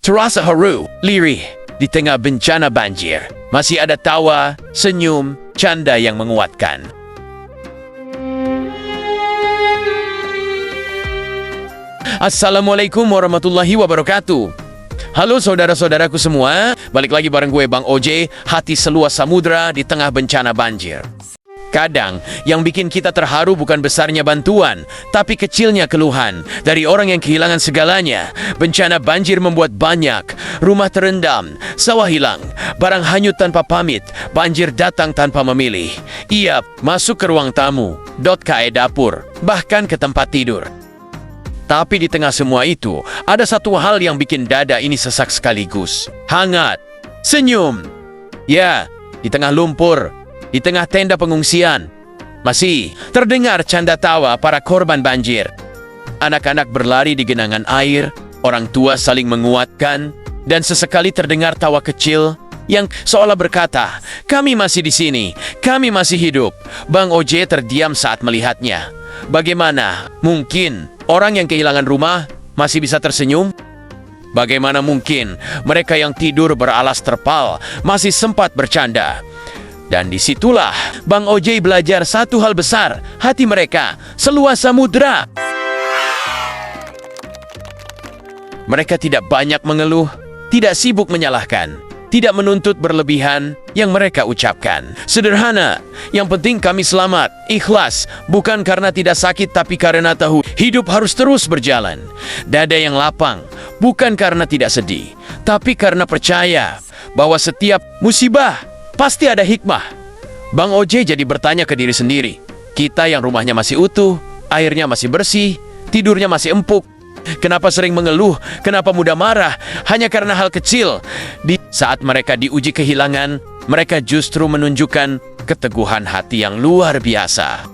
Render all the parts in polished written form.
Terasa haru, lirih, di tengah bencana banjir. Masih ada tawa, senyum, canda yang menguatkan. Assalamualaikum warahmatullahi wabarakatuh. Halo saudara-saudaraku semua, balik lagi bareng gue Bang OJ, hati seluas samudra di tengah bencana banjir. Kadang, yang bikin kita terharu bukan besarnya bantuan, tapi kecilnya keluhan dari orang yang kehilangan segalanya. Bencana banjir membuat banyak rumah terendam, sawah hilang, barang hanyut tanpa pamit, banjir datang tanpa memilih. Ia masuk ke ruang tamu, ke dapur, bahkan ke tempat tidur. Tapi di tengah semua itu, ada satu hal yang bikin dada ini sesak sekaligus. Hangat, senyum. Ya, di tengah lumpur, di tengah tenda pengungsian, masih terdengar canda tawa para korban banjir. Anak-anak berlari di genangan air, orang tua saling menguatkan, dan sesekali terdengar tawa kecil yang seolah berkata, "Kami masih di sini, kami masih hidup." Bang OJ terdiam saat melihatnya. Bagaimana mungkin orang yang kehilangan rumah masih bisa tersenyum? Bagaimana mungkin mereka yang tidur beralas terpal masih sempat bercanda? Dan disitulah Bang OJ belajar satu hal besar, hati mereka seluas samudra. Mereka tidak banyak mengeluh, tidak sibuk menyalahkan, tidak menuntut berlebihan yang mereka ucapkan. Sederhana, yang penting kami selamat, ikhlas, bukan karena tidak sakit tapi karena tahu hidup harus terus berjalan. Dada yang lapang, bukan karena tidak sedih, tapi karena percaya bahwa setiap musibah pasti ada hikmah. Bang OJ jadi bertanya ke diri sendiri, kita yang rumahnya masih utuh, airnya masih bersih, tidurnya masih empuk, kenapa sering mengeluh, kenapa mudah marah, hanya karena hal kecil? Di saat mereka diuji kehilangan, mereka justru menunjukkan keteguhan hati yang luar biasa.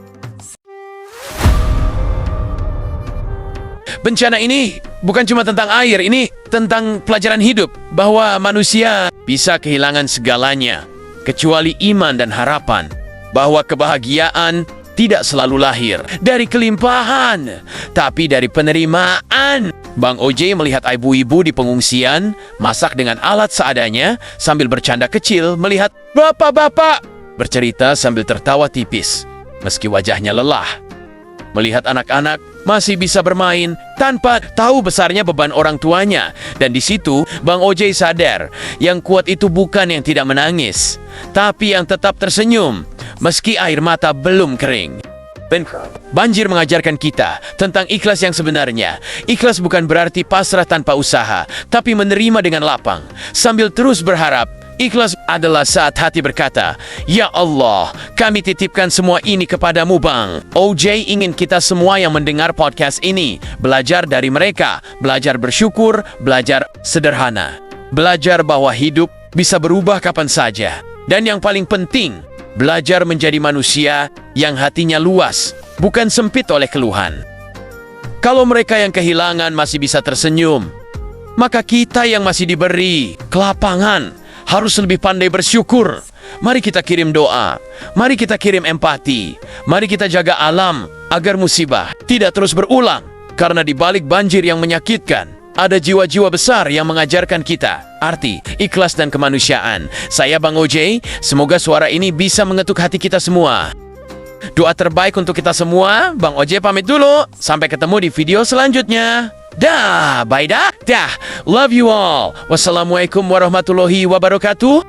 Bencana ini bukan cuma tentang air, ini tentang pelajaran hidup, bahwa manusia bisa kehilangan segalanya, kecuali iman dan harapan, bahwa kebahagiaan tidak selalu lahir dari kelimpahan, tapi dari penerimaan. Bang OJ melihat ibu-ibu di pengungsian masak dengan alat seadanya sambil bercanda kecil melihat bapak-bapak bercerita sambil tertawa tipis, meski wajahnya lelah. Melihat anak-anak masih bisa bermain tanpa tahu besarnya beban orang tuanya. Dan di situ Bang OJ sadar, yang kuat itu bukan yang tidak menangis, tapi yang tetap tersenyum meski air mata belum kering. Banjir mengajarkan kita tentang ikhlas yang sebenarnya. Ikhlas bukan berarti pasrah tanpa usaha, tapi menerima dengan lapang sambil terus berharap. Ikhlas adalah saat hati berkata, "Ya Allah, kami titipkan semua ini kepadamu Bang." OJ ingin kita semua yang mendengar podcast ini belajar dari mereka, belajar bersyukur, belajar sederhana, belajar bahwa hidup bisa berubah kapan saja. Dan yang paling penting, belajar menjadi manusia yang hatinya luas, bukan sempit oleh keluhan. Kalau mereka yang kehilangan masih bisa tersenyum, maka kita yang masih diberi kelapangan harus lebih pandai bersyukur. Mari kita kirim doa, mari kita kirim empati, mari kita jaga alam agar musibah tidak terus berulang. Karena di balik banjir yang menyakitkan, ada jiwa-jiwa besar yang mengajarkan kita arti, ikhlas dan kemanusiaan. Saya Bang OJ, semoga suara ini bisa mengetuk hati kita semua. Doa terbaik untuk kita semua. Bang OJ pamit dulu, sampai ketemu di video selanjutnya. Dah, bye dah. Love you all. Wassalamualaikum warahmatullahi wabarakatuh.